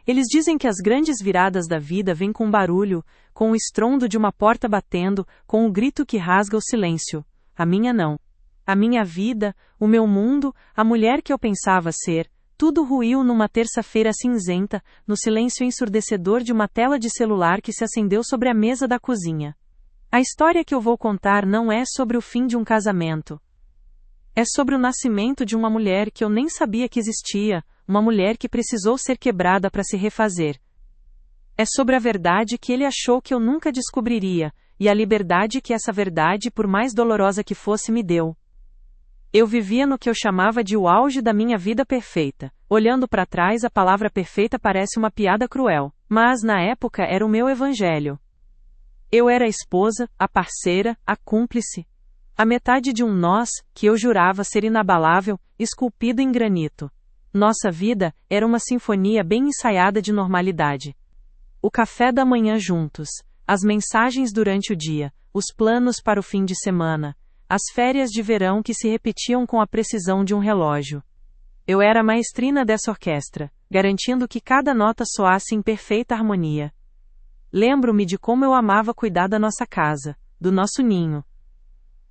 Eles dizem que as grandes viradas da vida vêm com barulho, com o estrondo de uma porta batendo, com o grito que rasga o silêncio. A minha não. A minha vida, o meu mundo, a mulher que eu pensava ser, tudo ruiu numa terça-feira cinzenta, no silêncio ensurdecedor de uma tela de celular que se acendeu sobre a mesa da cozinha. A história que eu vou contar não é sobre o fim de um casamento. É sobre o nascimento de uma mulher que eu nem sabia que existia, uma mulher que precisou ser quebrada para se refazer. É sobre a verdade que ele achou que eu nunca descobriria, e a liberdade que essa verdade, por mais dolorosa que fosse, me deu. Eu vivia no que eu chamava de o auge da minha vida perfeita. Olhando para trás, a palavra perfeita parece uma piada cruel, mas na época era o meu evangelho. Eu era a esposa, a parceira, a cúmplice. A metade de um nós, que eu jurava ser inabalável, esculpido em granito. Nossa vida era uma sinfonia bem ensaiada de normalidade. O café da manhã juntos, as mensagens durante o dia, os planos para o fim de semana, as férias de verão que se repetiam com a precisão de um relógio. Eu era a maestrina dessa orquestra, garantindo que cada nota soasse em perfeita harmonia. Lembro-me de como eu amava cuidar da nossa casa, do nosso ninho.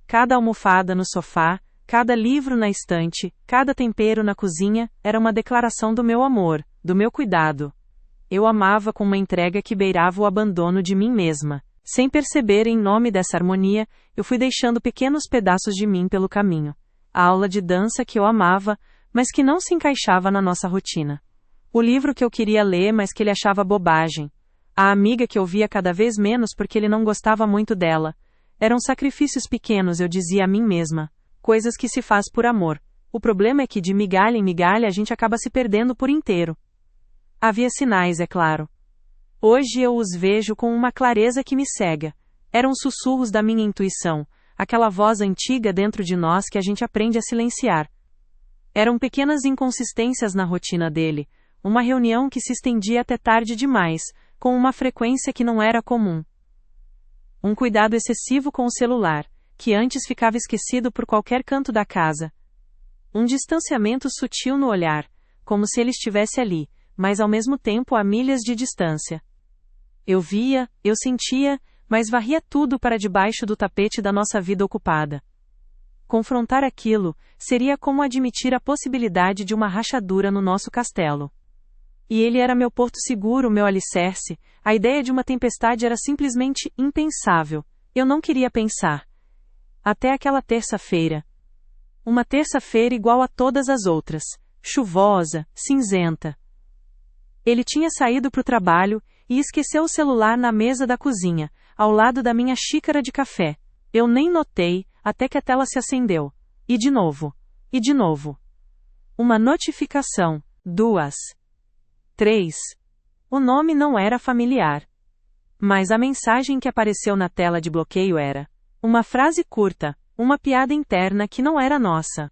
Cada almofada no sofá, cada livro na estante, cada tempero na cozinha, era uma declaração do meu amor, do meu cuidado. Eu amava com uma entrega que beirava o abandono de mim mesma. Sem perceber, em nome dessa harmonia, eu fui deixando pequenos pedaços de mim pelo caminho. A aula de dança que eu amava, mas que não se encaixava na nossa rotina. O livro que eu queria ler, mas que ele achava bobagem. A amiga que eu via cada vez menos porque ele não gostava muito dela. Eram sacrifícios pequenos, eu dizia a mim mesma. Coisas que se faz por amor. O problema é que de migalha em migalha a gente acaba se perdendo por inteiro. Havia sinais, é claro. Hoje eu os vejo com uma clareza que me cega. Eram sussurros da minha intuição, aquela voz antiga dentro de nós que a gente aprende a silenciar. Eram pequenas inconsistências na rotina dele, uma reunião que se estendia até tarde demais, com uma frequência que não era comum. Um cuidado excessivo com o celular, que antes ficava esquecido por qualquer canto da casa. Um distanciamento sutil no olhar, como se ele estivesse ali, mas ao mesmo tempo a milhas de distância. Eu via, eu sentia, mas varria tudo para debaixo do tapete da nossa vida ocupada. Confrontar aquilo seria como admitir a possibilidade de uma rachadura no nosso castelo. E ele era meu porto seguro, meu alicerce. A ideia de uma tempestade era simplesmente impensável. Eu não queria pensar. Até aquela terça-feira. Uma terça-feira igual a todas as outras. Chuvosa, cinzenta. Ele tinha saído para o trabalho e esqueceu o celular na mesa da cozinha, ao lado da minha xícara de café. Eu nem notei, até que a tela se acendeu. E de novo. E de novo. Uma notificação. 2. 3. O nome não era familiar. Mas a mensagem que apareceu na tela de bloqueio era uma frase curta, uma piada interna que não era nossa.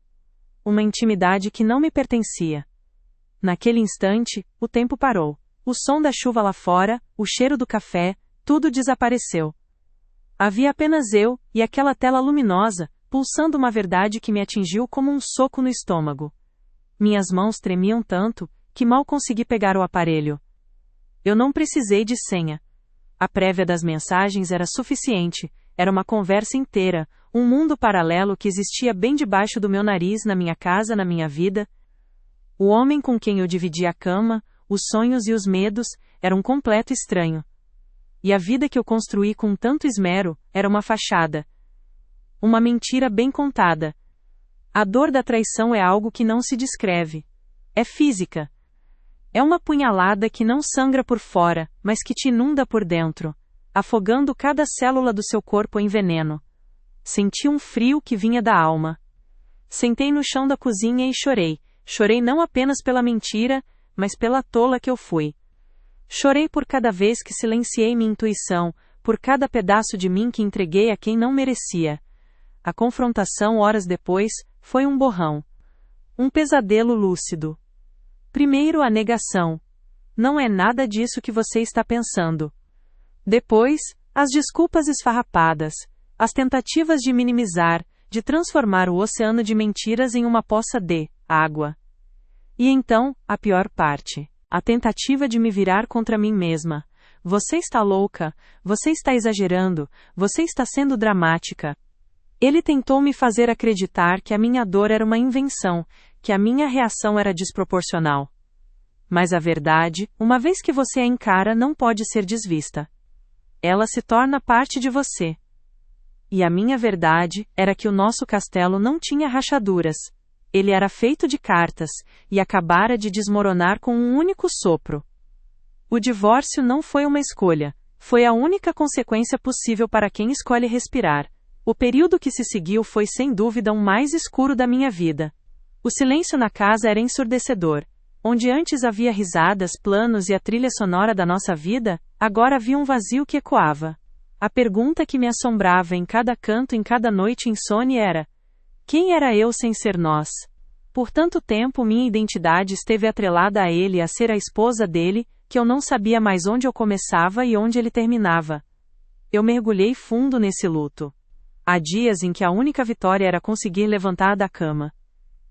Uma intimidade que não me pertencia. Naquele instante, o tempo parou. O som da chuva lá fora, o cheiro do café, tudo desapareceu. Havia apenas eu, e aquela tela luminosa, pulsando uma verdade que me atingiu como um soco no estômago. Minhas mãos tremiam tanto, que mal consegui pegar o aparelho. Eu não precisei de senha. A prévia das mensagens era suficiente, era uma conversa inteira, um mundo paralelo que existia bem debaixo do meu nariz, na minha casa, na minha vida. O homem com quem eu dividia a cama, os sonhos e os medos, era um completo estranho. E a vida que eu construí com tanto esmero, era uma fachada. Uma mentira bem contada. A dor da traição é algo que não se descreve. É física. É uma punhalada que não sangra por fora, mas que te inunda por dentro, afogando cada célula do seu corpo em veneno. Senti um frio que vinha da alma. Sentei no chão da cozinha e chorei. Chorei não apenas pela mentira, mas pela tola que eu fui. Chorei por cada vez que silenciei minha intuição, por cada pedaço de mim que entreguei a quem não merecia. A confrontação, horas depois, foi um borrão. Um pesadelo lúcido. Primeiro a negação. Não é nada disso que você está pensando. Depois, as desculpas esfarrapadas, as tentativas de minimizar, de transformar o oceano de mentiras em uma poça de água. E então, a pior parte. a tentativa de me virar contra mim mesma. Você está louca, você está exagerando, você está sendo dramática. Ele tentou me fazer acreditar que a minha dor era uma invenção, que a minha reação era desproporcional. Mas a verdade, uma vez que você a encara, não pode ser desvista. Ela se torna parte de você. E a minha verdade era que o nosso castelo não tinha rachaduras. Ele era feito de cartas, e acabara de desmoronar com um único sopro. O divórcio não foi uma escolha, foi a única consequência possível para quem escolhe respirar. O período que se seguiu foi sem dúvida o mais escuro da minha vida. O silêncio na casa era ensurdecedor. Onde antes havia risadas, planos e a trilha sonora da nossa vida, agora havia um vazio que ecoava. A pergunta que me assombrava em cada canto, em cada noite insone era: quem era eu sem ser nós? Por tanto tempo minha identidade esteve atrelada a ele, a ser a esposa dele, que eu não sabia mais onde eu começava e onde ele terminava. Eu mergulhei fundo nesse luto. Há dias em que a única vitória era conseguir levantar da cama.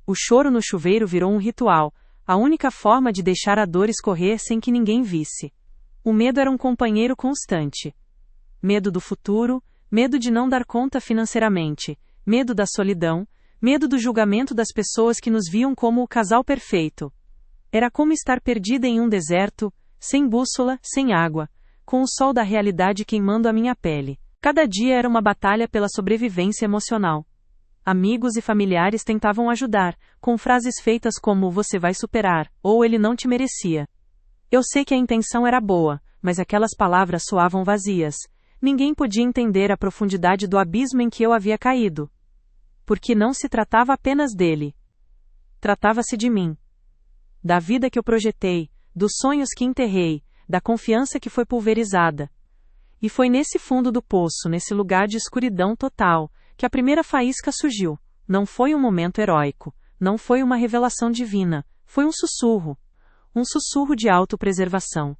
O choro no chuveiro virou um ritual, a única forma de deixar a dor escorrer sem que ninguém visse. O medo era um companheiro constante. Medo do futuro, medo de não dar conta financeiramente, medo da solidão, medo do julgamento das pessoas que nos viam como o casal perfeito. Era como estar perdida em um deserto, sem bússola, sem água, com o sol da realidade queimando a minha pele. Cada dia era uma batalha pela sobrevivência emocional. Amigos e familiares tentavam ajudar, com frases feitas como "você vai superar", ou "ele não te merecia". Eu sei que a intenção era boa, mas aquelas palavras soavam vazias. Ninguém podia entender a profundidade do abismo em que eu havia caído. Porque não se tratava apenas dele. Tratava-se de mim. Da vida que eu projetei, dos sonhos que enterrei, da confiança que foi pulverizada. E foi nesse fundo do poço, nesse lugar de escuridão total, que a primeira faísca surgiu. Não foi um momento heróico, não foi uma revelação divina, foi um sussurro de autopreservação.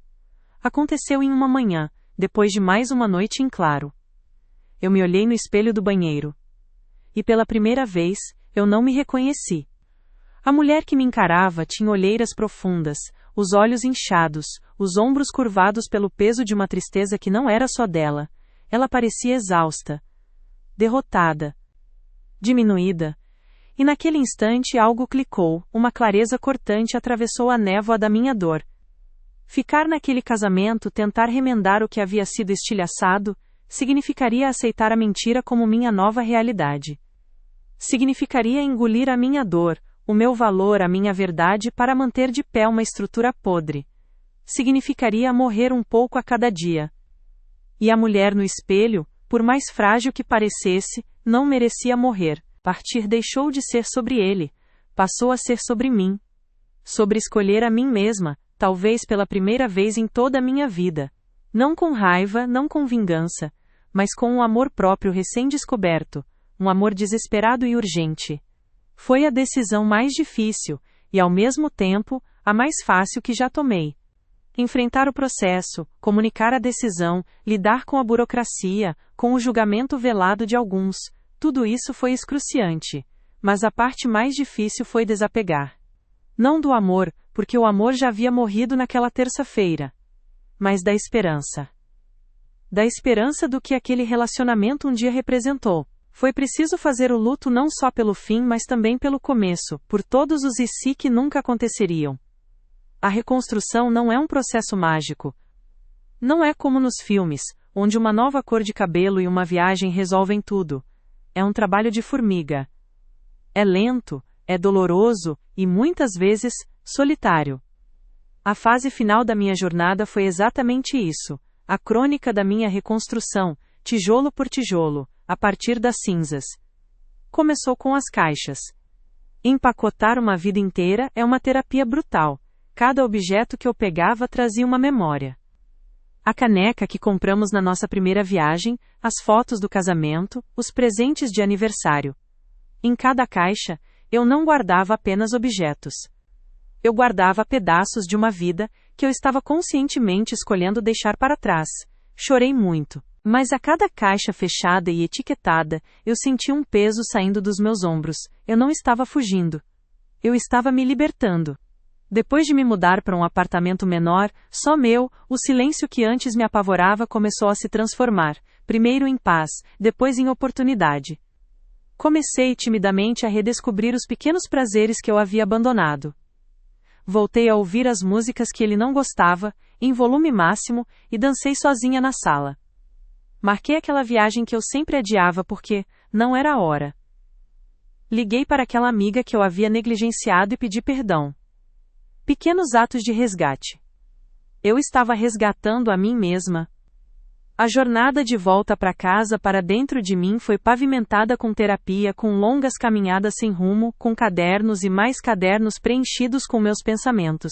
Aconteceu em uma manhã, depois de mais uma noite em claro. Eu me olhei no espelho do banheiro. E pela primeira vez, eu não me reconheci. A mulher que me encarava tinha olheiras profundas, os olhos inchados, os ombros curvados pelo peso de uma tristeza que não era só dela. Ela parecia exausta, derrotada, diminuída. E naquele instante algo clicou, uma clareza cortante atravessou a névoa da minha dor. Ficar naquele casamento, tentar remendar o que havia sido estilhaçado, significaria aceitar a mentira como minha nova realidade. Significaria engolir a minha dor, o meu valor, a minha verdade para manter de pé uma estrutura podre. Significaria morrer um pouco a cada dia. E a mulher no espelho, por mais frágil que parecesse, não merecia morrer. Partir deixou de ser sobre ele, passou a ser sobre mim. Sobre escolher a mim mesma, talvez pela primeira vez em toda a minha vida. Não com raiva, não com vingança, mas com um amor próprio recém-descoberto, um amor desesperado e urgente. Foi a decisão mais difícil, e ao mesmo tempo, a mais fácil que já tomei. Enfrentar o processo, comunicar a decisão, lidar com a burocracia, com o julgamento velado de alguns, tudo isso foi excruciante. Mas a parte mais difícil foi desapegar. Não do amor, porque o amor já havia morrido naquela terça-feira. Mas da esperança. Da esperança do que aquele relacionamento um dia representou. Foi preciso fazer o luto não só pelo fim, mas também pelo começo, por todos os e se que nunca aconteceriam. A reconstrução não é um processo mágico. Não é como nos filmes, onde uma nova cor de cabelo e uma viagem resolvem tudo. É um trabalho de formiga. É lento, é doloroso e, muitas vezes, solitário. A fase final da minha jornada foi exatamente isso, a crônica da minha reconstrução, tijolo por tijolo, a partir das cinzas. Começou com as caixas. Empacotar uma vida inteira é uma terapia brutal. Cada objeto que eu pegava trazia uma memória. A caneca que compramos na nossa primeira viagem, as fotos do casamento, os presentes de aniversário. Em cada caixa, eu não guardava apenas objetos. Eu guardava pedaços de uma vida que eu estava conscientemente escolhendo deixar para trás. Chorei muito. Mas a cada caixa fechada e etiquetada, eu senti um peso saindo dos meus ombros. Eu não estava fugindo. Eu estava me libertando. Depois de me mudar para um apartamento menor, só meu, o silêncio que antes me apavorava começou a se transformar, primeiro em paz, depois em oportunidade. Comecei timidamente a redescobrir os pequenos prazeres que eu havia abandonado. Voltei a ouvir as músicas que ele não gostava, em volume máximo, e dancei sozinha na sala. Marquei aquela viagem que eu sempre adiava porque não era a hora. Liguei para aquela amiga que eu havia negligenciado e pedi perdão. Pequenos atos de resgate. Eu estava resgatando a mim mesma. A jornada de volta para casa para dentro de mim foi pavimentada com terapia, com longas caminhadas sem rumo, com cadernos e mais cadernos preenchidos com meus pensamentos.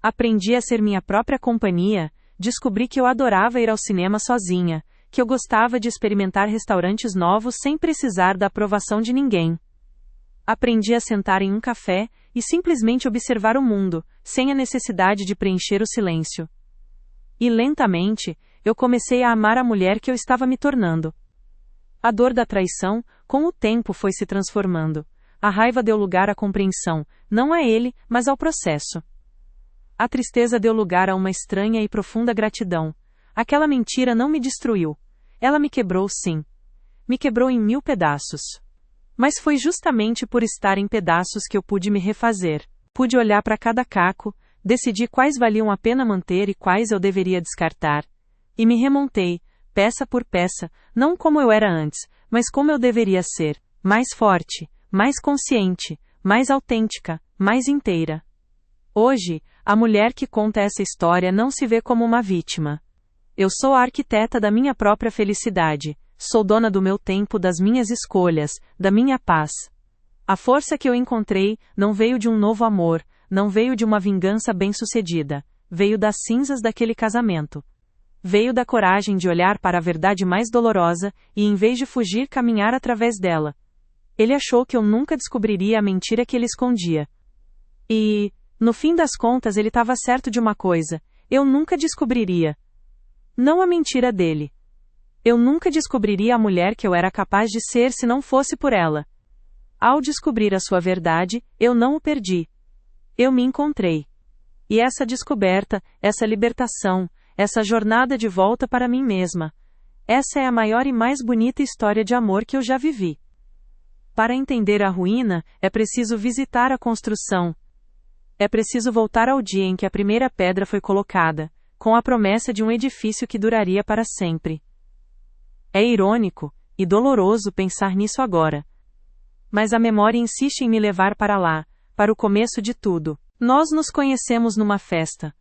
Aprendi a ser minha própria companhia, descobri que eu adorava ir ao cinema sozinha, que eu gostava de experimentar restaurantes novos sem precisar da aprovação de ninguém. Aprendi a sentar em um café e simplesmente observar o mundo, sem a necessidade de preencher o silêncio. E lentamente, eu comecei a amar a mulher que eu estava me tornando. A dor da traição, com o tempo, foi se transformando. A raiva deu lugar à compreensão, não a ele, mas ao processo. A tristeza deu lugar a uma estranha e profunda gratidão. Aquela mentira não me destruiu. Ela me quebrou, sim. Me quebrou em 1000 pedaços. Mas foi justamente por estar em pedaços que eu pude me refazer. Pude olhar para cada caco, decidir quais valiam a pena manter e quais eu deveria descartar. E me remontei, peça por peça, não como eu era antes, mas como eu deveria ser, mais forte, mais consciente, mais autêntica, mais inteira. Hoje, a mulher que conta essa história não se vê como uma vítima. Eu sou a arquiteta da minha própria felicidade, sou dona do meu tempo, das minhas escolhas, da minha paz. A força que eu encontrei não veio de um novo amor, não veio de uma vingança bem-sucedida, veio das cinzas daquele casamento. Veio da coragem de olhar para a verdade mais dolorosa e, em vez de fugir, caminhar através dela. Ele achou que eu nunca descobriria a mentira que ele escondia. E, no fim das contas, ele estava certo de uma coisa: eu nunca descobriria. Não a mentira dele. Eu nunca descobriria a mulher que eu era capaz de ser se não fosse por ela. Ao descobrir a sua verdade, eu não o perdi. Eu me encontrei. E essa descoberta, essa libertação, essa jornada de volta para mim mesma, essa é a maior e mais bonita história de amor que eu já vivi. Para entender a ruína, é preciso visitar a construção. É preciso voltar ao dia em que a primeira pedra foi colocada, com a promessa de um edifício que duraria para sempre. É irônico e doloroso pensar nisso agora. Mas a memória insiste em me levar para lá, para o começo de tudo. Nós nos conhecemos numa festa.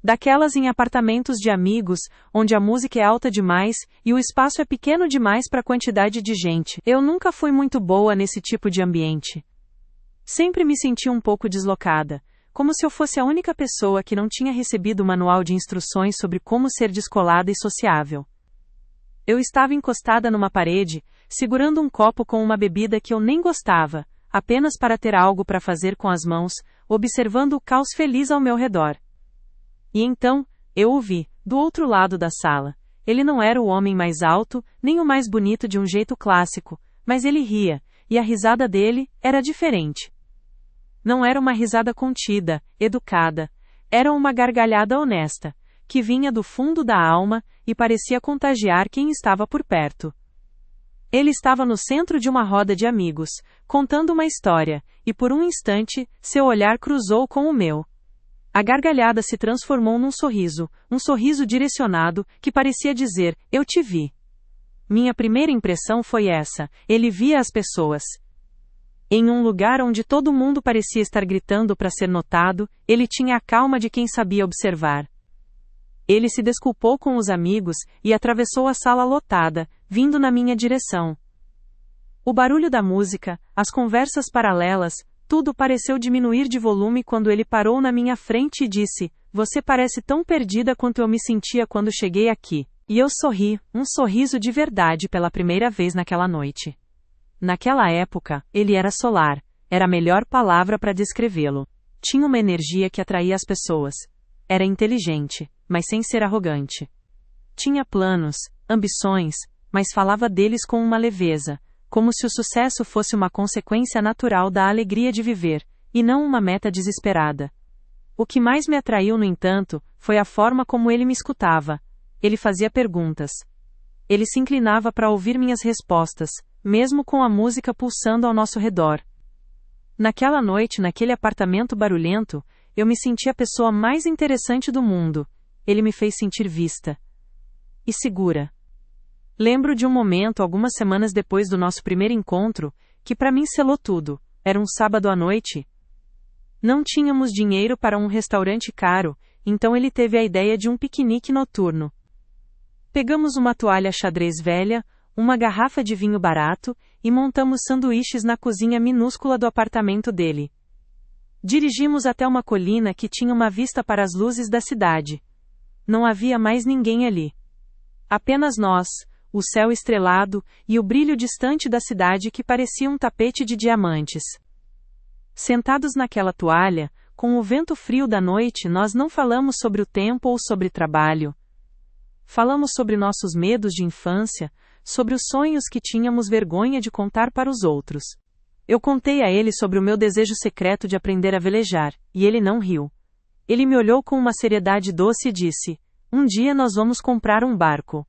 Daquelas em apartamentos de amigos, onde a música é alta demais e o espaço é pequeno demais para a quantidade de gente. Eu nunca fui muito boa nesse tipo de ambiente. Sempre me senti um pouco deslocada, como se eu fosse a única pessoa que não tinha recebido o manual de instruções sobre como ser descolada e sociável. Eu estava encostada numa parede, segurando um copo com uma bebida que eu nem gostava, apenas para ter algo para fazer com as mãos, observando o caos feliz ao meu redor. E então, eu o vi, do outro lado da sala. Ele não era o homem mais alto, nem o mais bonito de um jeito clássico, mas ele ria, e a risada dele era diferente. Não era uma risada contida, educada, era uma gargalhada honesta, que vinha do fundo da alma e parecia contagiar quem estava por perto. Ele estava no centro de uma roda de amigos, contando uma história, e por um instante, seu olhar cruzou com o meu. A gargalhada se transformou num sorriso, um sorriso direcionado, que parecia dizer: eu te vi. Minha primeira impressão foi essa: ele via as pessoas. Em um lugar onde todo mundo parecia estar gritando para ser notado, ele tinha a calma de quem sabia observar. Ele se desculpou com os amigos e atravessou a sala lotada, vindo na minha direção. O barulho da música, as conversas paralelas, tudo pareceu diminuir de volume quando ele parou na minha frente e disse: "Você parece tão perdida quanto eu me sentia quando cheguei aqui." E eu sorri, um sorriso de verdade pela primeira vez naquela noite. Naquela época, ele era solar, era a melhor palavra para descrevê-lo. Tinha uma energia que atraía as pessoas. Era inteligente, mas sem ser arrogante. Tinha planos, ambições, mas falava deles com uma leveza, como se o sucesso fosse uma consequência natural da alegria de viver, e não uma meta desesperada. O que mais me atraiu, no entanto, foi a forma como ele me escutava. Ele fazia perguntas. Ele se inclinava para ouvir minhas respostas, mesmo com a música pulsando ao nosso redor. Naquela noite, naquele apartamento barulhento, eu me senti a pessoa mais interessante do mundo. Ele me fez sentir vista e segura. Lembro de um momento, algumas semanas depois do nosso primeiro encontro, que para mim selou tudo. Era um sábado à noite. Não tínhamos dinheiro para um restaurante caro, então ele teve a ideia de um piquenique noturno. Pegamos uma toalha xadrez velha, uma garrafa de vinho barato, e montamos sanduíches na cozinha minúscula do apartamento dele. Dirigimos até uma colina que tinha uma vista para as luzes da cidade. Não havia mais ninguém ali. Apenas nós, o céu estrelado e o brilho distante da cidade que parecia um tapete de diamantes. Sentados naquela toalha, com o vento frio da noite, nós não falamos sobre o tempo ou sobre trabalho. Falamos sobre nossos medos de infância, sobre os sonhos que tínhamos vergonha de contar para os outros. Eu contei a ele sobre o meu desejo secreto de aprender a velejar, e ele não riu. Ele me olhou com uma seriedade doce e disse: "Um dia nós vamos comprar um barco."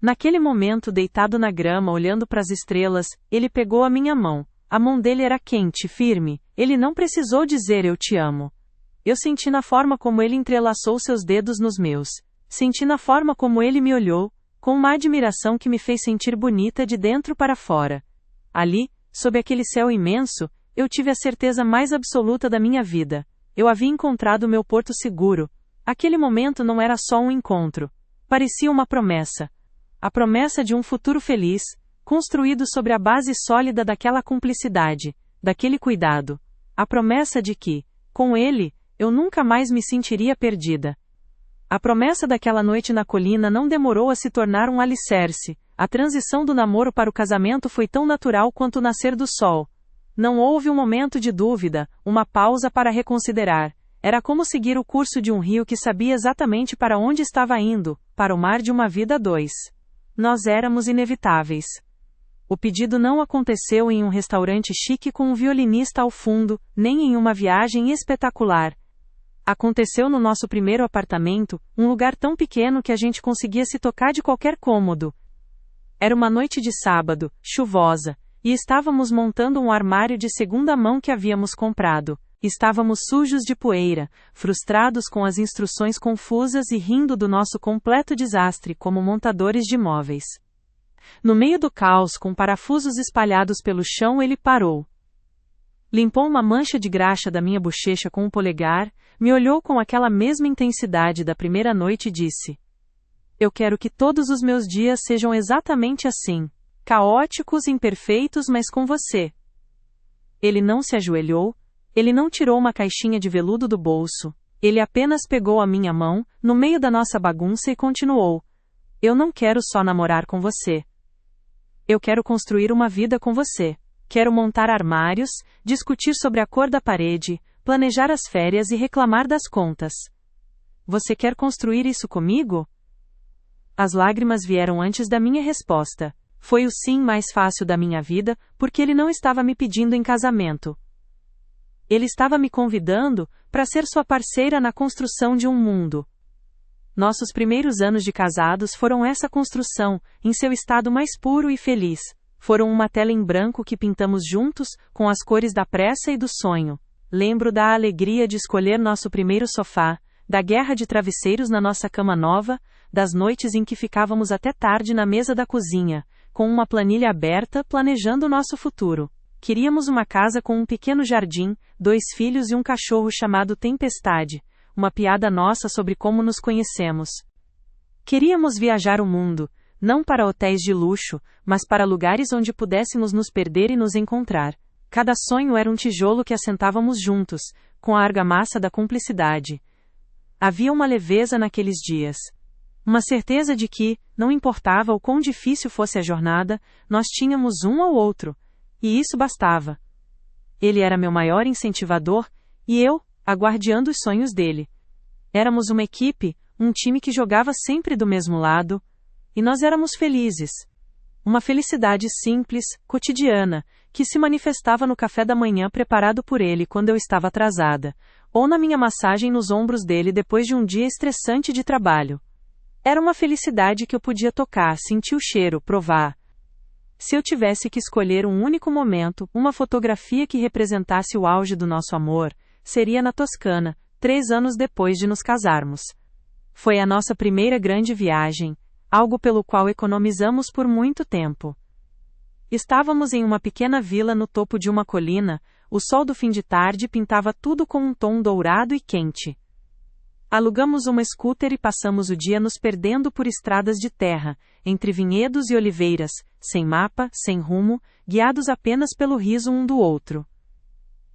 Naquele momento, deitado na grama olhando para as estrelas, ele pegou a minha mão. A mão dele era quente, firme. Ele não precisou dizer "eu te amo." Eu senti na forma como ele entrelaçou seus dedos nos meus. Senti na forma como ele me olhou, com uma admiração que me fez sentir bonita de dentro para fora. Ali, sob aquele céu imenso, eu tive a certeza mais absoluta da minha vida. Eu havia encontrado meu porto seguro. Aquele momento não era só um encontro. Parecia uma promessa. A promessa de um futuro feliz, construído sobre a base sólida daquela cumplicidade, daquele cuidado. A promessa de que, com ele, eu nunca mais me sentiria perdida. A promessa daquela noite na colina não demorou a se tornar um alicerce. A transição do namoro para o casamento foi tão natural quanto o nascer do sol. Não houve um momento de dúvida, uma pausa para reconsiderar. Era como seguir o curso de um rio que sabia exatamente para onde estava indo, para o mar de uma vida a dois. Nós éramos inevitáveis. O pedido não aconteceu em um restaurante chique com um violinista ao fundo, nem em uma viagem espetacular. Aconteceu no nosso primeiro apartamento, um lugar tão pequeno que a gente conseguia se tocar de qualquer cômodo. Era uma noite de sábado, chuvosa, e estávamos montando um armário de segunda mão que havíamos comprado. Estávamos sujos de poeira, frustrados com as instruções confusas e rindo do nosso completo desastre como montadores de móveis. No meio do caos, com parafusos espalhados pelo chão, ele parou. Limpou uma mancha de graxa da minha bochecha com um polegar, me olhou com aquela mesma intensidade da primeira noite e disse: "Eu quero que todos os meus dias sejam exatamente assim. Caóticos, imperfeitos, mas com você." Ele não se ajoelhou, ele não tirou uma caixinha de veludo do bolso, ele apenas pegou a minha mão, no meio da nossa bagunça e continuou: "Eu não quero só namorar com você. Eu quero construir uma vida com você. Quero montar armários, discutir sobre a cor da parede, planejar as férias e reclamar das contas. Você quer construir isso comigo?" As lágrimas vieram antes da minha resposta. Foi o sim mais fácil da minha vida, porque ele não estava me pedindo em casamento. Ele estava me convidando para ser sua parceira na construção de um mundo. Nossos primeiros anos de casados foram essa construção, em seu estado mais puro e feliz. Foram uma tela em branco que pintamos juntos, com as cores da pressa e do sonho. Lembro da alegria de escolher nosso primeiro sofá, da guerra de travesseiros na nossa cama nova, das noites em que ficávamos até tarde na mesa da cozinha, com uma planilha aberta, planejando nosso futuro. Queríamos uma casa com um pequeno jardim, 2 filhos e um cachorro chamado Tempestade, uma piada nossa sobre como nos conhecemos. Queríamos viajar o mundo, não para hotéis de luxo, mas para lugares onde pudéssemos nos perder e nos encontrar. Cada sonho era um tijolo que assentávamos juntos, com a argamassa da cumplicidade. Havia uma leveza naqueles dias. Uma certeza de que, não importava o quão difícil fosse a jornada, nós tínhamos um ao outro. E isso bastava. Ele era meu maior incentivador, e eu, a guardiã dos sonhos dele. Éramos uma equipe, um time que jogava sempre do mesmo lado, e nós éramos felizes. Uma felicidade simples, cotidiana, que se manifestava no café da manhã preparado por ele quando eu estava atrasada, ou na minha massagem nos ombros dele depois de um dia estressante de trabalho. Era uma felicidade que eu podia tocar, sentir o cheiro, provar. Se eu tivesse que escolher um único momento, uma fotografia que representasse o auge do nosso amor, seria na Toscana, 3 anos depois de nos casarmos. Foi a nossa primeira grande viagem, algo pelo qual economizamos por muito tempo. Estávamos em uma pequena vila no topo de uma colina, o sol do fim de tarde pintava tudo com um tom dourado e quente. Alugamos uma scooter e passamos o dia nos perdendo por estradas de terra, entre vinhedos e oliveiras, sem mapa, sem rumo, guiados apenas pelo riso um do outro.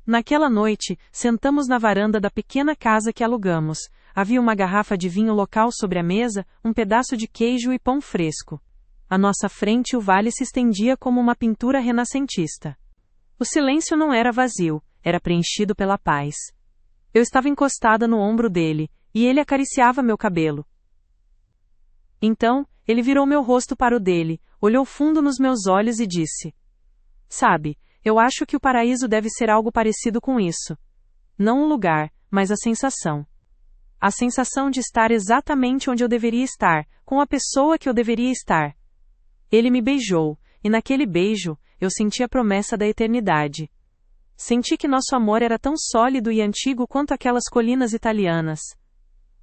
Naquela noite, sentamos na varanda da pequena casa que alugamos. Havia uma garrafa de vinho local sobre a mesa, um pedaço de queijo e pão fresco. À nossa frente o vale se estendia como uma pintura renascentista. O silêncio não era vazio, era preenchido pela paz. Eu estava encostada no ombro dele, e ele acariciava meu cabelo. Então, ele virou meu rosto para o dele, olhou fundo nos meus olhos e disse: "Sabe, eu acho que o paraíso deve ser algo parecido com isso. Não um lugar, mas a sensação. A sensação de estar exatamente onde eu deveria estar, com a pessoa que eu deveria estar." Ele me beijou, e naquele beijo, eu senti a promessa da eternidade. Senti que nosso amor era tão sólido e antigo quanto aquelas colinas italianas.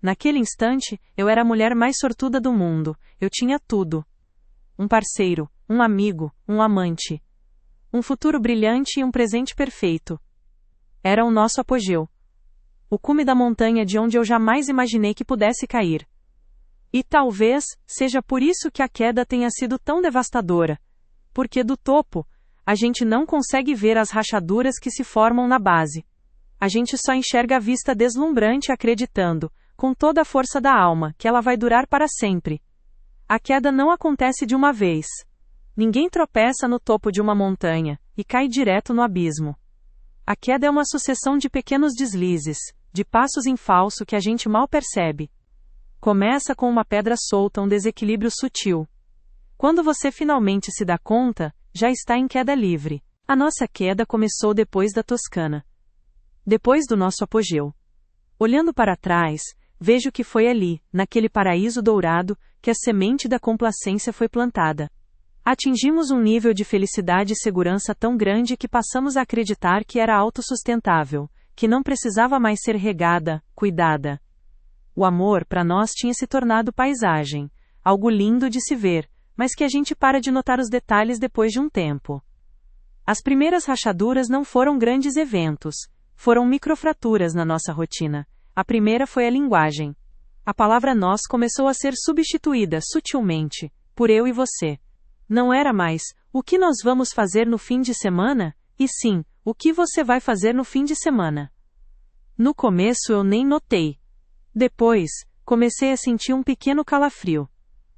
Naquele instante, eu era a mulher mais sortuda do mundo, eu tinha tudo. Um parceiro, um amigo, um amante. Um futuro brilhante e um presente perfeito. Era o nosso apogeu. O cume da montanha de onde eu jamais imaginei que pudesse cair. E talvez, seja por isso que a queda tenha sido tão devastadora. Porque do topo, a gente não consegue ver as rachaduras que se formam na base. A gente só enxerga a vista deslumbrante acreditando, com toda a força da alma, que ela vai durar para sempre. A queda não acontece de uma vez. Ninguém tropeça no topo de uma montanha, e cai direto no abismo. A queda é uma sucessão de pequenos deslizes, de passos em falso que a gente mal percebe. Começa com uma pedra solta, um desequilíbrio sutil. Quando você finalmente se dá conta, já está em queda livre. A nossa queda começou depois da Toscana. Depois do nosso apogeu. Olhando para trás, vejo que foi ali, naquele paraíso dourado, que a semente da complacência foi plantada. Atingimos um nível de felicidade e segurança tão grande que passamos a acreditar que era autossustentável, que não precisava mais ser regada, cuidada. O amor para nós tinha se tornado paisagem, algo lindo de se ver, mas que a gente para de notar os detalhes depois de um tempo. As primeiras rachaduras não foram grandes eventos, foram microfraturas na nossa rotina. A primeira foi a linguagem. A palavra nós começou a ser substituída sutilmente, por eu e você. Não era mais, o que nós vamos fazer no fim de semana? E sim, o que você vai fazer no fim de semana? No começo eu nem notei. Depois, comecei a sentir um pequeno calafrio.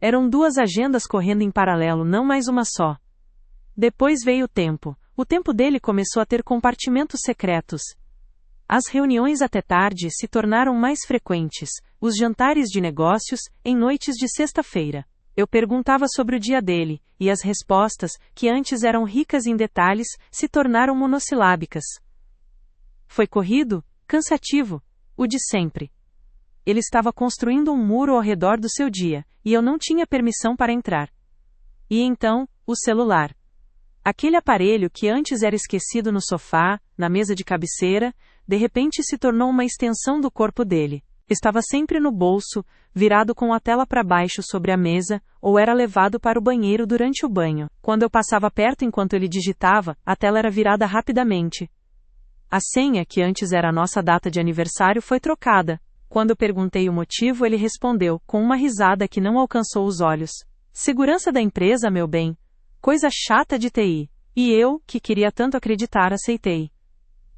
Eram 2 agendas correndo em paralelo, não mais uma só. Depois veio o tempo. O tempo dele começou a ter compartimentos secretos. As reuniões até tarde se tornaram mais frequentes, os jantares de negócios, em noites de sexta-feira. Eu perguntava sobre o dia dele, e as respostas, que antes eram ricas em detalhes, se tornaram monossilábicas. Foi corrido, cansativo, o de sempre. Ele estava construindo um muro ao redor do seu dia, e eu não tinha permissão para entrar. E então, o celular. Aquele aparelho que antes era esquecido no sofá, na mesa de cabeceira, de repente se tornou uma extensão do corpo dele. Estava sempre no bolso, virado com a tela para baixo sobre a mesa, ou era levado para o banheiro durante o banho. Quando eu passava perto enquanto ele digitava, a tela era virada rapidamente. A senha, que antes era a nossa data de aniversário, foi trocada. Quando eu perguntei o motivo, ele respondeu, com uma risada que não alcançou os olhos: "Segurança da empresa, meu bem. Coisa chata de TI." E eu, que queria tanto acreditar, aceitei.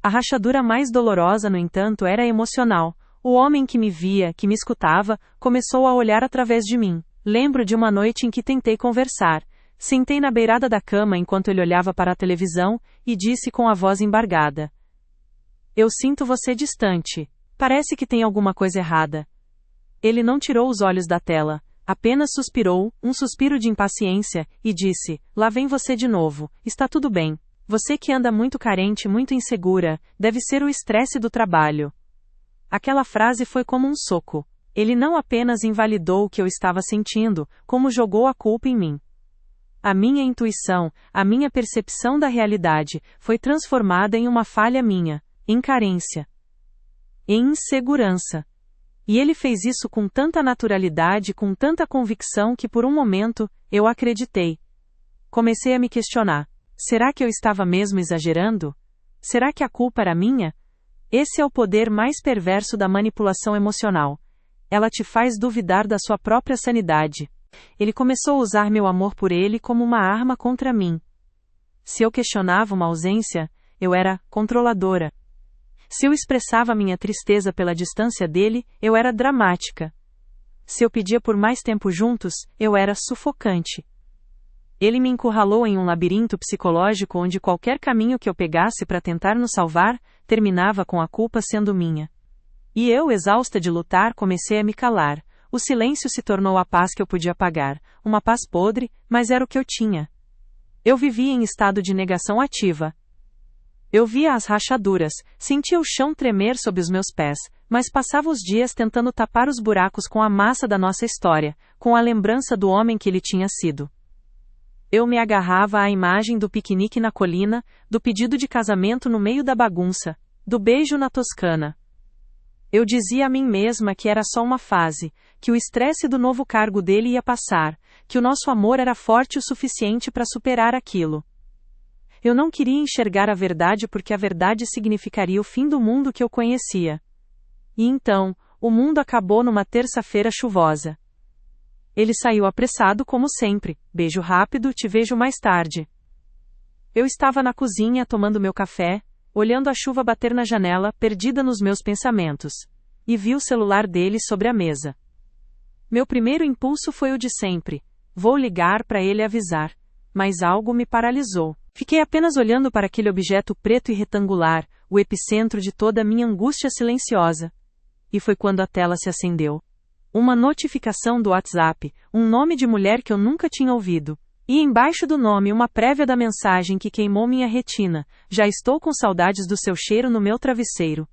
A rachadura mais dolorosa, no entanto, era emocional. O homem que me via, que me escutava, começou a olhar através de mim. Lembro de uma noite em que tentei conversar. Sentei na beirada da cama enquanto ele olhava para a televisão, e disse com a voz embargada: "Eu sinto você distante. Parece que tem alguma coisa errada." Ele não tirou os olhos da tela, apenas suspirou, um suspiro de impaciência, e disse: "Lá vem você de novo. Está tudo bem. Você que anda muito carente, muito insegura, deve ser o estresse do trabalho." Aquela frase foi como um soco. Ele não apenas invalidou o que eu estava sentindo, como jogou a culpa em mim. A minha intuição, a minha percepção da realidade, foi transformada em uma falha minha, em carência, em insegurança. E ele fez isso com tanta naturalidade, com tanta convicção que por um momento, eu acreditei. Comecei a me questionar. Será que eu estava mesmo exagerando? Será que a culpa era minha? Esse é o poder mais perverso da manipulação emocional. Ela te faz duvidar da sua própria sanidade. Ele começou a usar meu amor por ele como uma arma contra mim. Se eu questionava uma ausência, eu era controladora. Se eu expressava minha tristeza pela distância dele, eu era dramática. Se eu pedia por mais tempo juntos, eu era sufocante. Ele me encurralou em um labirinto psicológico onde qualquer caminho que eu pegasse para tentar nos salvar, terminava com a culpa sendo minha. E eu, exausta de lutar, comecei a me calar. O silêncio se tornou a paz que eu podia pagar, uma paz podre, mas era o que eu tinha. Eu vivia em estado de negação ativa. Eu via as rachaduras, sentia o chão tremer sob os meus pés, mas passava os dias tentando tapar os buracos com a massa da nossa história, com a lembrança do homem que ele tinha sido. Eu me agarrava à imagem do piquenique na colina, do pedido de casamento no meio da bagunça, do beijo na Toscana. Eu dizia a mim mesma que era só uma fase, que o estresse do novo cargo dele ia passar, que o nosso amor era forte o suficiente para superar aquilo. Eu não queria enxergar a verdade porque a verdade significaria o fim do mundo que eu conhecia. E então, o mundo acabou numa terça-feira chuvosa. Ele saiu apressado como sempre. Beijo rápido, te vejo mais tarde. Eu estava na cozinha tomando meu café, olhando a chuva bater na janela, perdida nos meus pensamentos. E vi o celular dele sobre a mesa. Meu primeiro impulso foi o de sempre. Vou ligar para ele avisar. Mas algo me paralisou. Fiquei apenas olhando para aquele objeto preto e retangular, o epicentro de toda a minha angústia silenciosa. E foi quando a tela se acendeu. Uma notificação do WhatsApp, um nome de mulher que eu nunca tinha ouvido. E embaixo do nome uma prévia da mensagem que queimou minha retina. Já estou com saudades do seu cheiro no meu travesseiro.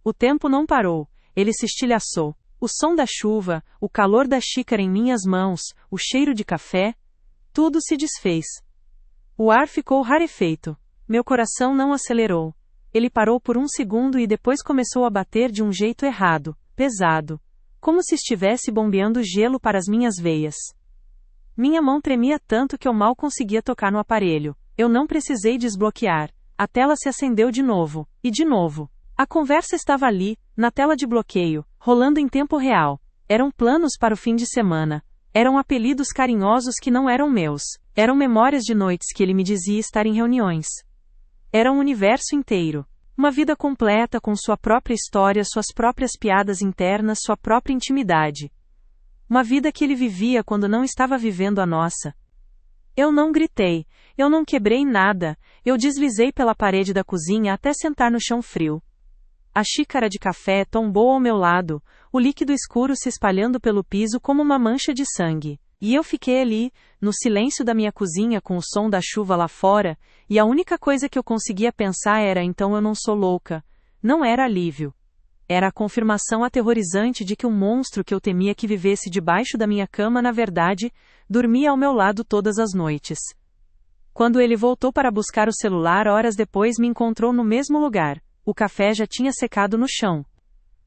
O tempo não parou. Ele se estilhaçou. O som da chuva, o calor da xícara em minhas mãos, o cheiro de café, tudo se desfez. O ar ficou rarefeito. Meu coração não acelerou. Ele parou por um segundo e depois começou a bater de um jeito errado, pesado. Como se estivesse bombeando gelo para as minhas veias. Minha mão tremia tanto que eu mal conseguia tocar no aparelho. Eu não precisei desbloquear. A tela se acendeu de novo. E de novo. A conversa estava ali, na tela de bloqueio, rolando em tempo real. Eram planos para o fim de semana. Eram apelidos carinhosos que não eram meus. Eram memórias de noites que ele me dizia estar em reuniões. Era um universo inteiro. Uma vida completa com sua própria história, suas próprias piadas internas, sua própria intimidade. Uma vida que ele vivia quando não estava vivendo a nossa. Eu não gritei. Eu não quebrei nada. Eu deslizei pela parede da cozinha até sentar no chão frio. A xícara de café tombou ao meu lado, o líquido escuro se espalhando pelo piso como uma mancha de sangue. E eu fiquei ali, no silêncio da minha cozinha com o som da chuva lá fora, e a única coisa que eu conseguia pensar era: então eu não sou louca. Não era alívio. Era a confirmação aterrorizante de que o monstro que eu temia que vivesse debaixo da minha cama na verdade, dormia ao meu lado todas as noites. Quando ele voltou para buscar o celular horas depois me encontrou no mesmo lugar. O café já tinha secado no chão.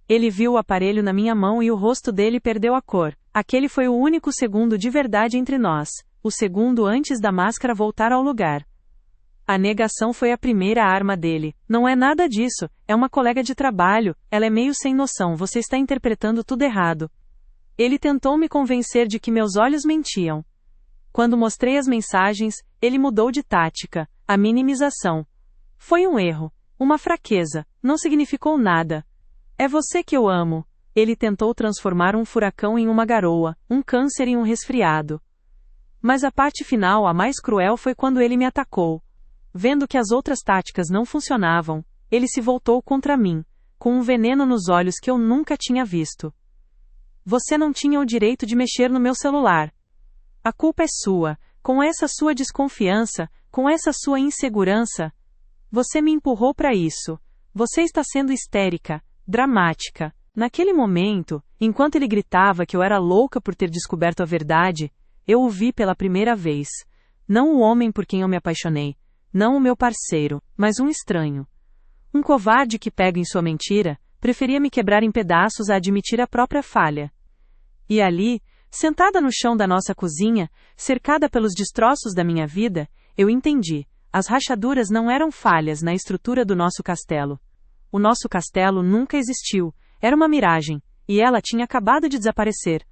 Ele viu o aparelho na minha mão e o rosto dele perdeu a cor. Aquele foi o único segundo de verdade entre nós. O segundo antes da máscara voltar ao lugar. A negação foi a primeira arma dele. Não é nada disso, é uma colega de trabalho, ela é meio sem noção, você está interpretando tudo errado. Ele tentou me convencer de que meus olhos mentiam. Quando mostrei as mensagens, ele mudou de tática. A minimização. Foi um erro. Uma fraqueza. Não significou nada. É você que eu amo. Ele tentou transformar um furacão em uma garoa, um câncer em um resfriado. Mas a parte final, a mais cruel, foi quando ele me atacou. Vendo que as outras táticas não funcionavam, ele se voltou contra mim, com um veneno nos olhos que eu nunca tinha visto. Você não tinha o direito de mexer no meu celular. A culpa é sua. Com essa sua desconfiança, com essa sua insegurança, você me empurrou para isso. Você está sendo histérica. dramática. Naquele momento, enquanto ele gritava que eu era louca por ter descoberto a verdade, eu o vi pela primeira vez. Não o homem por quem eu me apaixonei, não o meu parceiro, mas um estranho. Um covarde que, pego em sua mentira, preferia me quebrar em pedaços a admitir a própria falha. E ali, sentada no chão da nossa cozinha, cercada pelos destroços da minha vida, eu entendi. As rachaduras não eram falhas na estrutura do nosso castelo. O nosso castelo nunca existiu, era uma miragem, e ela tinha acabado de desaparecer.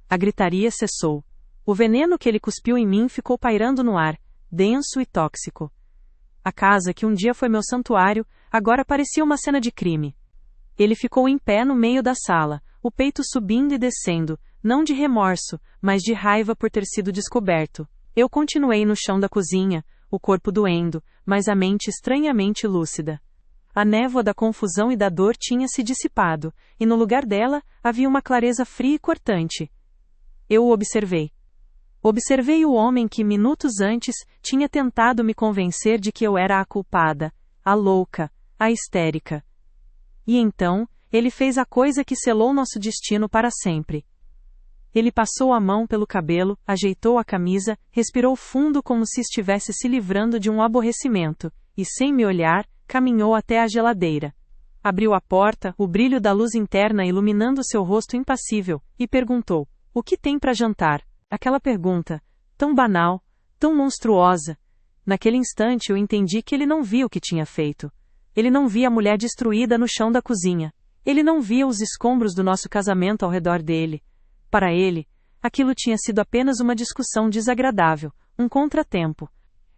A gritaria cessou. O veneno que ele cuspiu em mim ficou pairando no ar, denso e tóxico. A casa que um dia foi meu santuário, agora parecia uma cena de crime. Ele ficou em pé no meio da sala, o peito subindo e descendo, não de remorso, mas de raiva por ter sido descoberto. Eu continuei no chão da cozinha, o corpo doendo, mas a mente estranhamente lúcida. A névoa da confusão e da dor tinha se dissipado, e no lugar dela, havia uma clareza fria e cortante. Eu o observei. Observei o homem que, minutos antes, tinha tentado me convencer de que eu era a culpada, a louca, a histérica. E então, ele fez a coisa que selou nosso destino para sempre. Ele passou a mão pelo cabelo, ajeitou a camisa, respirou fundo como se estivesse se livrando de um aborrecimento, e sem me olhar, caminhou até a geladeira. Abriu a porta, o brilho da luz interna iluminando seu rosto impassível, e perguntou: "O que tem para jantar?" Aquela pergunta, tão banal, tão monstruosa. Naquele instante eu entendi que ele não via o que tinha feito. Ele não via a mulher destruída no chão da cozinha. Ele não via os escombros do nosso casamento ao redor dele. Para ele, aquilo tinha sido apenas uma discussão desagradável, um contratempo.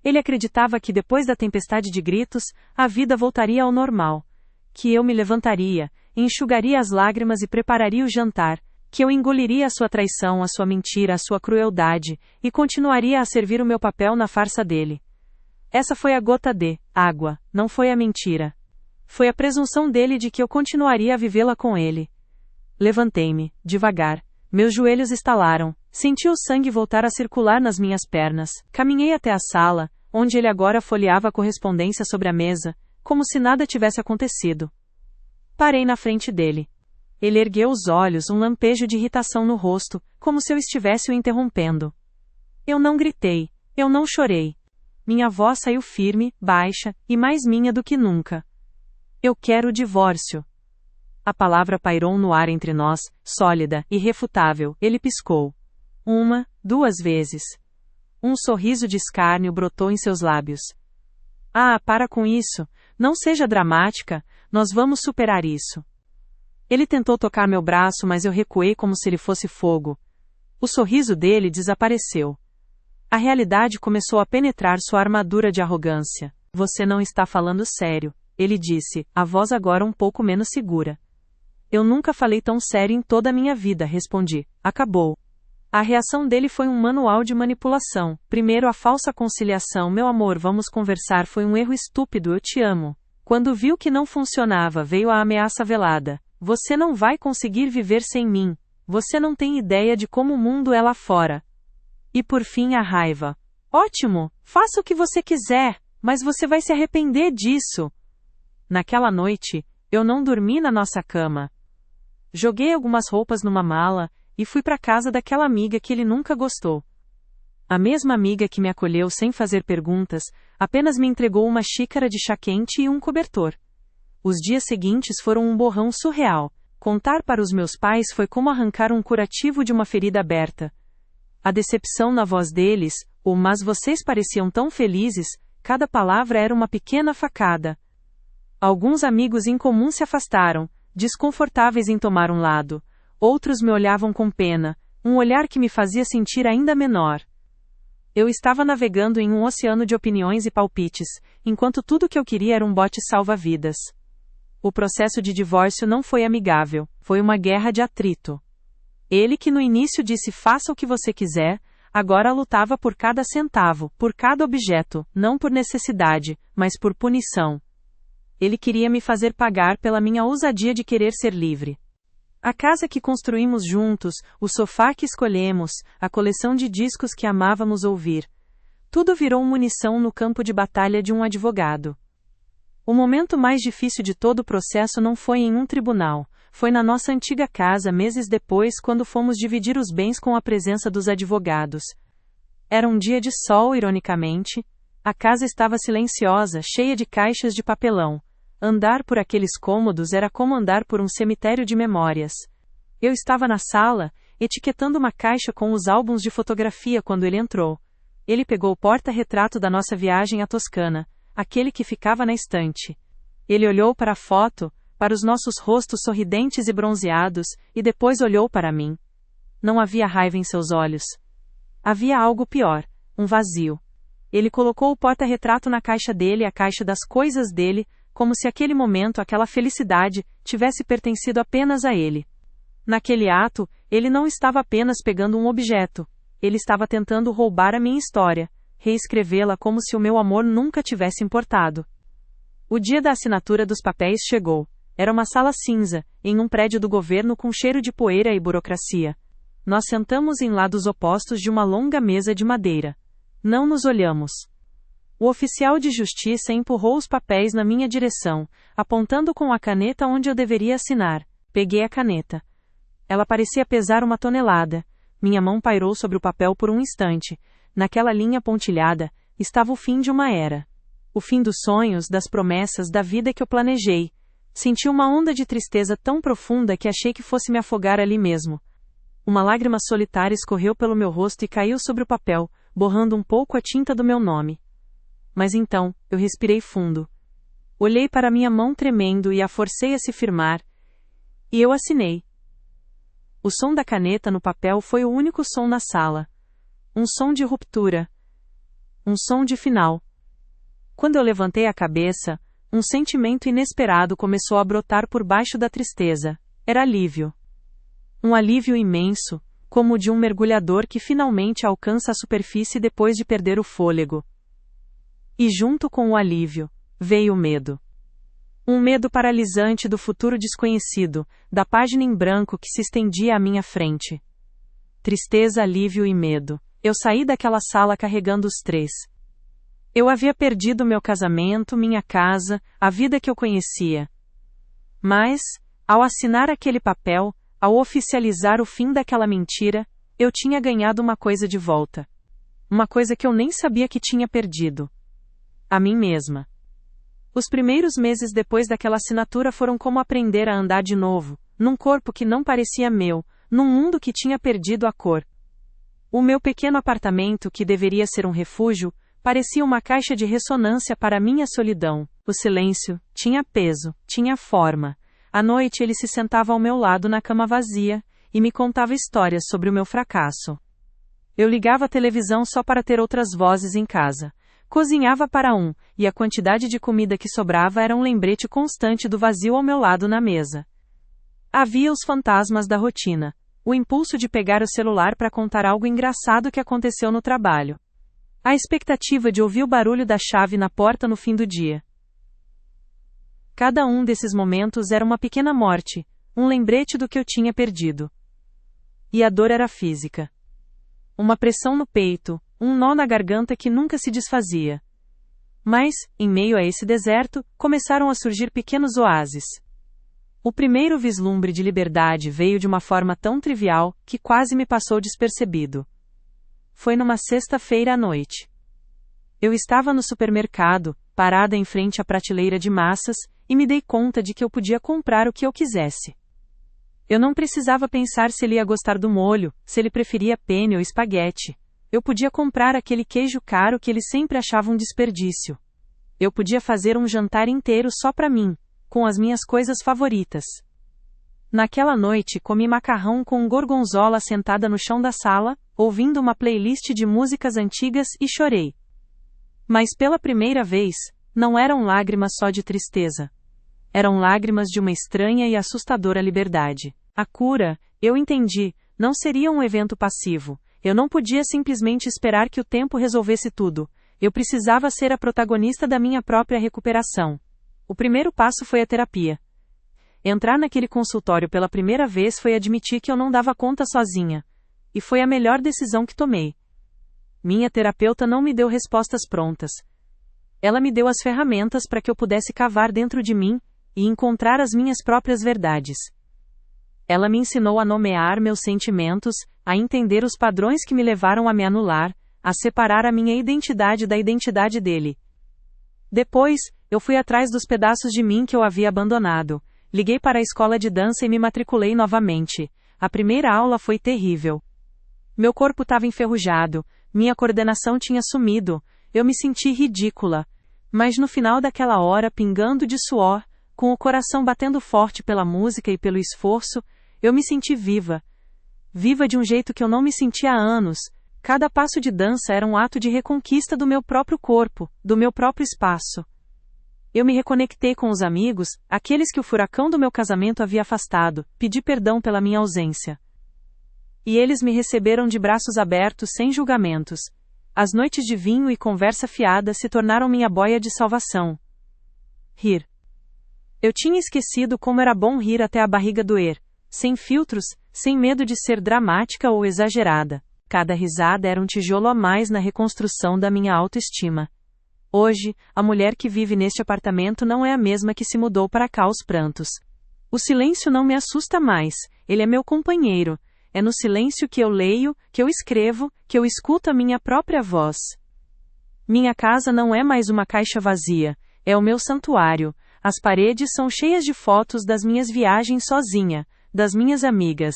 Ele acreditava que depois da tempestade de gritos, a vida voltaria ao normal. Que eu me levantaria, enxugaria as lágrimas e prepararia o jantar, que eu engoliria a sua traição, a sua mentira, a sua crueldade, e continuaria a servir o meu papel na farsa dele. Essa foi a gota de água, não foi a mentira. Foi a presunção dele de que eu continuaria a vivê-la com ele. Levantei-me, devagar. Meus joelhos estalaram, senti o sangue voltar a circular nas minhas pernas. Caminhei até a sala, onde ele agora folheava a correspondência sobre a mesa, como se nada tivesse acontecido. Parei na frente dele. Ele ergueu os olhos, um lampejo de irritação no rosto, como se eu estivesse o interrompendo. Eu não gritei, eu não chorei. Minha voz saiu firme, baixa, e mais minha do que nunca. Eu quero o divórcio. A palavra pairou no ar entre nós, sólida, irrefutável. Ele piscou. 1, 2 vezes. Um sorriso de escárnio brotou em seus lábios. Ah, para com isso. Não seja dramática, nós vamos superar isso. Ele tentou tocar meu braço, mas eu recuei como se ele fosse fogo. O sorriso dele desapareceu. A realidade começou a penetrar sua armadura de arrogância. Você não está falando sério, ele disse, a voz agora um pouco menos segura. Eu nunca falei tão sério em toda a minha vida, respondi. Acabou. A reação dele foi um manual de manipulação. Primeiro a falsa conciliação. Meu amor, vamos conversar, foi um erro estúpido, eu te amo. Quando viu que não funcionava, veio a ameaça velada. Você não vai conseguir viver sem mim. Você não tem ideia de como o mundo é lá fora. E por fim a raiva. Ótimo, faça o que você quiser, mas você vai se arrepender disso. Naquela noite, eu não dormi na nossa cama. Joguei algumas roupas numa mala, e fui para casa daquela amiga que ele nunca gostou. A mesma amiga que me acolheu sem fazer perguntas, apenas me entregou uma xícara de chá quente e um cobertor. Os dias seguintes foram um borrão surreal. Contar para os meus pais foi como arrancar um curativo de uma ferida aberta. A decepção na voz deles, o "mas vocês pareciam tão felizes", cada palavra era uma pequena facada. Alguns amigos incomuns se afastaram, desconfortáveis em tomar um lado. Outros me olhavam com pena, um olhar que me fazia sentir ainda menor. Eu estava navegando em um oceano de opiniões e palpites, enquanto tudo que eu queria era um bote salva-vidas. O processo de divórcio não foi amigável, foi uma guerra de atrito. Ele que no início disse faça o que você quiser, agora lutava por cada centavo, por cada objeto, não por necessidade, mas por punição. Ele queria me fazer pagar pela minha ousadia de querer ser livre. A casa que construímos juntos, o sofá que escolhemos, a coleção de discos que amávamos ouvir. Tudo virou munição no campo de batalha de um advogado. O momento mais difícil de todo o processo não foi em um tribunal, foi na nossa antiga casa meses depois quando fomos dividir os bens com a presença dos advogados. Era um dia de sol, ironicamente. A casa estava silenciosa, cheia de caixas de papelão. Andar por aqueles cômodos era como andar por um cemitério de memórias. Eu estava na sala, etiquetando uma caixa com os álbuns de fotografia quando ele entrou. Ele pegou o porta-retrato da nossa viagem à Toscana, aquele que ficava na estante. Ele olhou para a foto, para os nossos rostos sorridentes e bronzeados, e depois olhou para mim. Não havia raiva em seus olhos. Havia algo pior, um vazio. Ele colocou o porta-retrato na caixa dele, a caixa das coisas dele, como se aquele momento, aquela felicidade, tivesse pertencido apenas a ele. Naquele ato, ele não estava apenas pegando um objeto. Ele estava tentando roubar a minha história, reescrevê-la como se o meu amor nunca tivesse importado. O dia da assinatura dos papéis chegou. Era uma sala cinza, em um prédio do governo com cheiro de poeira e burocracia. Nós sentamos em lados opostos de uma longa mesa de madeira. Não nos olhamos. O oficial de justiça empurrou os papéis na minha direção, apontando com a caneta onde eu deveria assinar. Peguei a caneta. Ela parecia pesar 1 tonelada. Minha mão pairou sobre o papel por um instante. Naquela linha pontilhada, estava o fim de uma era. O fim dos sonhos, das promessas, da vida que eu planejei. Senti uma onda de tristeza tão profunda que achei que fosse me afogar ali mesmo. Uma lágrima solitária escorreu pelo meu rosto e caiu sobre o papel, borrando um pouco a tinta do meu nome. Mas então, eu respirei fundo. Olhei para minha mão tremendo e a forcei a se firmar. E eu assinei. O som da caneta no papel foi o único som na sala. Um som de ruptura. Um som de final. Quando eu levantei a cabeça, um sentimento inesperado começou a brotar por baixo da tristeza. Era alívio. Um alívio imenso, como o de um mergulhador que finalmente alcança a superfície depois de perder o fôlego. E junto com o alívio, veio o medo. Um medo paralisante do futuro desconhecido, da página em branco que se estendia à minha frente. Tristeza, alívio e medo. Eu saí daquela sala carregando os três. Eu havia perdido meu casamento, minha casa, a vida que eu conhecia. Mas, ao assinar aquele papel, ao oficializar o fim daquela mentira, eu tinha ganhado uma coisa de volta. Uma coisa que eu nem sabia que tinha perdido. A mim mesma. Os primeiros meses depois daquela assinatura foram como aprender a andar de novo, num corpo que não parecia meu, num mundo que tinha perdido a cor. O meu pequeno apartamento, que deveria ser um refúgio, parecia uma caixa de ressonância para minha solidão. O silêncio tinha peso, tinha forma. À noite ele se sentava ao meu lado na cama vazia, e me contava histórias sobre o meu fracasso. Eu ligava a televisão só para ter outras vozes em casa. Cozinhava para um, e a quantidade de comida que sobrava era um lembrete constante do vazio ao meu lado na mesa. Havia os fantasmas da rotina. O impulso de pegar o celular para contar algo engraçado que aconteceu no trabalho. A expectativa de ouvir o barulho da chave na porta no fim do dia. Cada um desses momentos era uma pequena morte, um lembrete do que eu tinha perdido. E a dor era física. Uma pressão no peito, um nó na garganta que nunca se desfazia. Mas, em meio a esse deserto, começaram a surgir pequenos oásis. O primeiro vislumbre de liberdade veio de uma forma tão trivial que quase me passou despercebido. Foi numa sexta-feira à noite. Eu estava no supermercado, parada em frente à prateleira de massas, e me dei conta de que eu podia comprar o que eu quisesse. Eu não precisava pensar se ele ia gostar do molho, se ele preferia penne ou espaguete. Eu podia comprar aquele queijo caro que ele sempre achava um desperdício. Eu podia fazer um jantar inteiro só para mim, com as minhas coisas favoritas. Naquela noite comi macarrão com gorgonzola sentada no chão da sala, ouvindo uma playlist de músicas antigas e chorei. Mas pela primeira vez, não eram lágrimas só de tristeza. Eram lágrimas de uma estranha e assustadora liberdade. A cura, eu entendi, não seria um evento passivo. Eu não podia simplesmente esperar que o tempo resolvesse tudo. Eu precisava ser a protagonista da minha própria recuperação. O primeiro passo foi a terapia. Entrar naquele consultório pela primeira vez foi admitir que eu não dava conta sozinha. E foi a melhor decisão que tomei. Minha terapeuta não me deu respostas prontas. Ela me deu as ferramentas para que eu pudesse cavar dentro de mim e encontrar as minhas próprias verdades. Ela me ensinou a nomear meus sentimentos, a entender os padrões que me levaram a me anular, a separar a minha identidade da identidade dele. Depois, eu fui atrás dos pedaços de mim que eu havia abandonado. Liguei para a escola de dança e me matriculei novamente. A primeira aula foi terrível. Meu corpo estava enferrujado, minha coordenação tinha sumido, eu me senti ridícula. Mas no final daquela hora, pingando de suor, com o coração batendo forte pela música e pelo esforço, eu me senti viva. Viva de um jeito que eu não me sentia há anos. Cada passo de dança era um ato de reconquista do meu próprio corpo, do meu próprio espaço. Eu me reconectei com os amigos, aqueles que o furacão do meu casamento havia afastado, pedi perdão pela minha ausência. E eles me receberam de braços abertos sem julgamentos. As noites de vinho e conversa fiada se tornaram minha boia de salvação. Rir. Eu tinha esquecido como era bom rir até a barriga doer, sem filtros, sem medo de ser dramática ou exagerada. Cada risada era um tijolo a mais na reconstrução da minha autoestima. Hoje, a mulher que vive neste apartamento não é a mesma que se mudou para cá aos prantos. O silêncio não me assusta mais, ele é meu companheiro. É no silêncio que eu leio, que eu escrevo, que eu escuto a minha própria voz. Minha casa não é mais uma caixa vazia, é o meu santuário. As paredes são cheias de fotos das minhas viagens sozinha, das minhas amigas.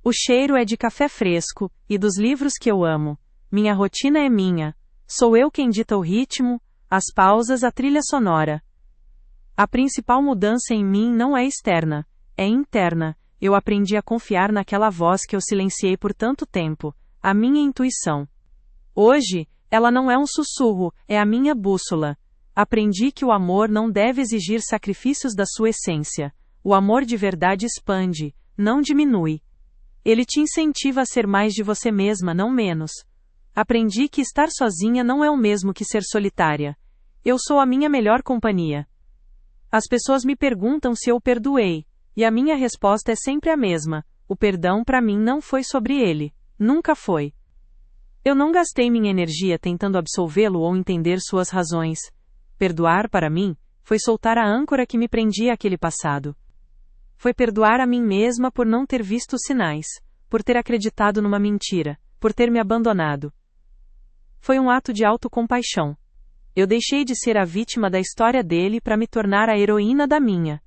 O cheiro é de café fresco, e dos livros que eu amo. Minha rotina é minha. Sou eu quem dita o ritmo, as pausas, a trilha sonora. A principal mudança em mim não é externa, é interna. Eu aprendi a confiar naquela voz que eu silenciei por tanto tempo, a minha intuição. Hoje, ela não é um sussurro, é a minha bússola. Aprendi que o amor não deve exigir sacrifícios da sua essência. O amor de verdade expande, não diminui. Ele te incentiva a ser mais de você mesma, não menos. Aprendi que estar sozinha não é o mesmo que ser solitária. Eu sou a minha melhor companhia. As pessoas me perguntam se eu perdoei, e a minha resposta é sempre a mesma: o perdão para mim não foi sobre ele. Nunca foi. Eu não gastei minha energia tentando absolvê-lo ou entender suas razões. Perdoar para mim foi soltar a âncora que me prendia àquele passado. Foi perdoar a mim mesma por não ter visto os sinais, por ter acreditado numa mentira, por ter me abandonado. Foi um ato de autocompaixão. Eu deixei de ser a vítima da história dele para me tornar a heroína da minha.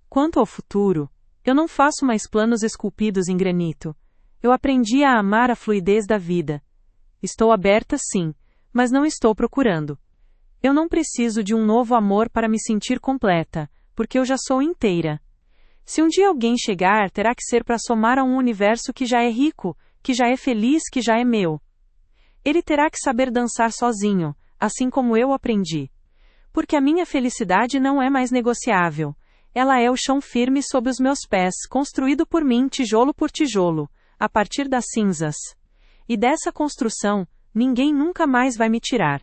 Quanto ao futuro, eu não faço mais planos esculpidos em granito. Eu aprendi a amar a fluidez da vida. Estou aberta sim, mas não estou procurando. Eu não preciso de um novo amor para me sentir completa, porque eu já sou inteira. Se um dia alguém chegar, terá que ser para somar a um universo que já é rico, que já é feliz, que já é meu. Ele terá que saber dançar sozinho, assim como eu aprendi. Porque a minha felicidade não é mais negociável. Ela é o chão firme sob os meus pés, construído por mim tijolo por tijolo, a partir das cinzas. E dessa construção, ninguém nunca mais vai me tirar.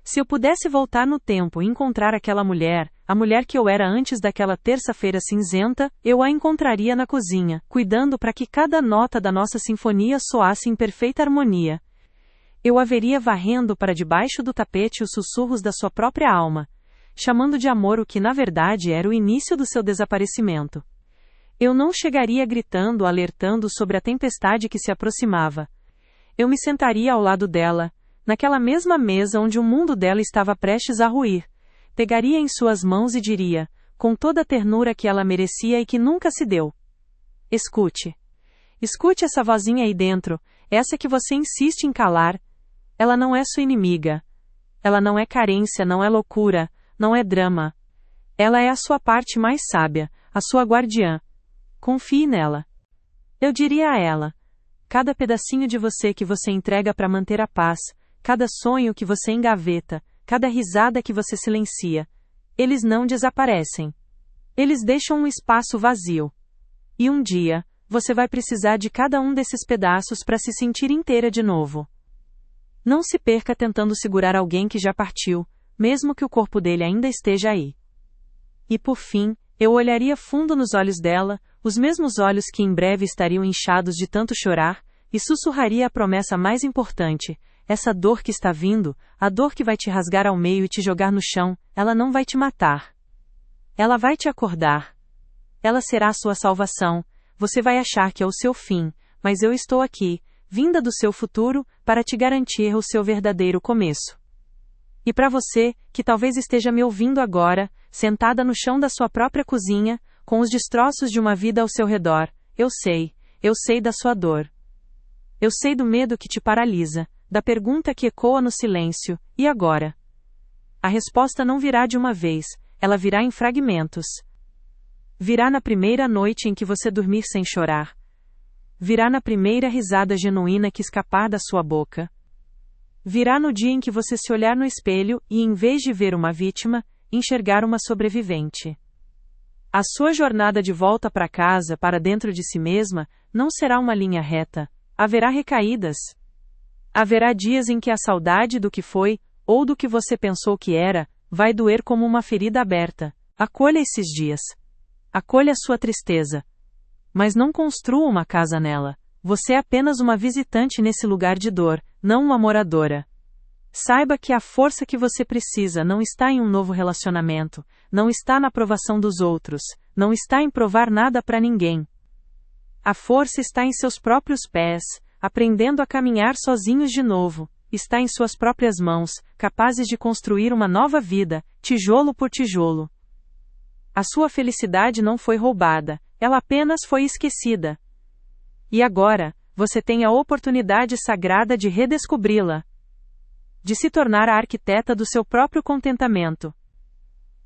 Se eu pudesse voltar no tempo e encontrar aquela mulher, a mulher que eu era antes daquela terça-feira cinzenta, eu a encontraria na cozinha, cuidando para que cada nota da nossa sinfonia soasse em perfeita harmonia. Eu a veria varrendo para debaixo do tapete os sussurros da sua própria alma, chamando de amor o que na verdade era o início do seu desaparecimento. Eu não chegaria gritando, alertando sobre a tempestade que se aproximava. Eu me sentaria ao lado dela, naquela mesma mesa onde o mundo dela estava prestes a ruir. Pegaria em suas mãos e diria, com toda a ternura que ela merecia e que nunca se deu: escute. Escute essa vozinha aí dentro, essa que você insiste em calar. Ela não é sua inimiga. Ela não é carência, não é loucura, não é drama. Ela é a sua parte mais sábia, a sua guardiã. Confie nela. Eu diria a ela: cada pedacinho de você que você entrega para manter a paz, cada sonho que você engaveta, cada risada que você silencia, eles não desaparecem. Eles deixam um espaço vazio. E um dia, você vai precisar de cada um desses pedaços para se sentir inteira de novo. Não se perca tentando segurar alguém que já partiu, mesmo que o corpo dele ainda esteja aí. E por fim, eu olharia fundo nos olhos dela, os mesmos olhos que em breve estariam inchados de tanto chorar, e sussurraria a promessa mais importante: essa dor que está vindo, a dor que vai te rasgar ao meio e te jogar no chão, ela não vai te matar. Ela vai te acordar. Ela será a sua salvação. Você vai achar que é o seu fim, mas eu estou aqui, vinda do seu futuro, para te garantir o seu verdadeiro começo. E para você, que talvez esteja me ouvindo agora, sentada no chão da sua própria cozinha, com os destroços de uma vida ao seu redor, eu sei da sua dor. Eu sei do medo que te paralisa, da pergunta que ecoa no silêncio, e agora? A resposta não virá de uma vez, ela virá em fragmentos. Virá na primeira noite em que você dormir sem chorar. Virá na primeira risada genuína que escapar da sua boca. Virá no dia em que você se olhar no espelho e, em vez de ver uma vítima, enxergar uma sobrevivente. A sua jornada de volta para casa, para dentro de si mesma, não será uma linha reta. Haverá recaídas. Haverá dias em que a saudade do que foi, ou do que você pensou que era, vai doer como uma ferida aberta. Acolha esses dias. Acolha a sua tristeza. Mas não construa uma casa nela. Você é apenas uma visitante nesse lugar de dor, não uma moradora. Saiba que a força que você precisa não está em um novo relacionamento, não está na aprovação dos outros, não está em provar nada para ninguém. A força está em seus próprios pés, aprendendo a caminhar sozinhos de novo, está em suas próprias mãos, capazes de construir uma nova vida, tijolo por tijolo. A sua felicidade não foi roubada, ela apenas foi esquecida. E agora, você tem a oportunidade sagrada de redescobri-la. De se tornar a arquiteta do seu próprio contentamento.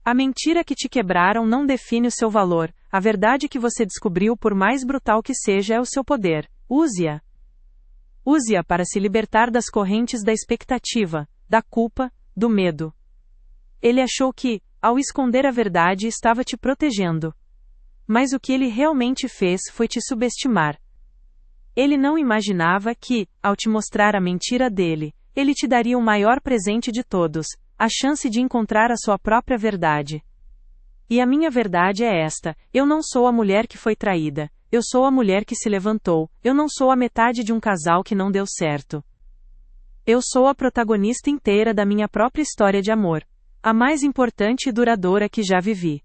A mentira que te quebraram não define o seu valor, a verdade que você descobriu, por mais brutal que seja, é o seu poder. Use-a. Use-a para se libertar das correntes da expectativa, da culpa, do medo. Ele achou que, ao esconder a verdade, estava te protegendo. Mas o que ele realmente fez foi te subestimar. Ele não imaginava que, ao te mostrar a mentira dele, ele te daria o maior presente de todos, a chance de encontrar a sua própria verdade. E a minha verdade é esta: eu não sou a mulher que foi traída, eu sou a mulher que se levantou, eu não sou a metade de um casal que não deu certo. Eu sou a protagonista inteira da minha própria história de amor, a mais importante e duradoura que já vivi.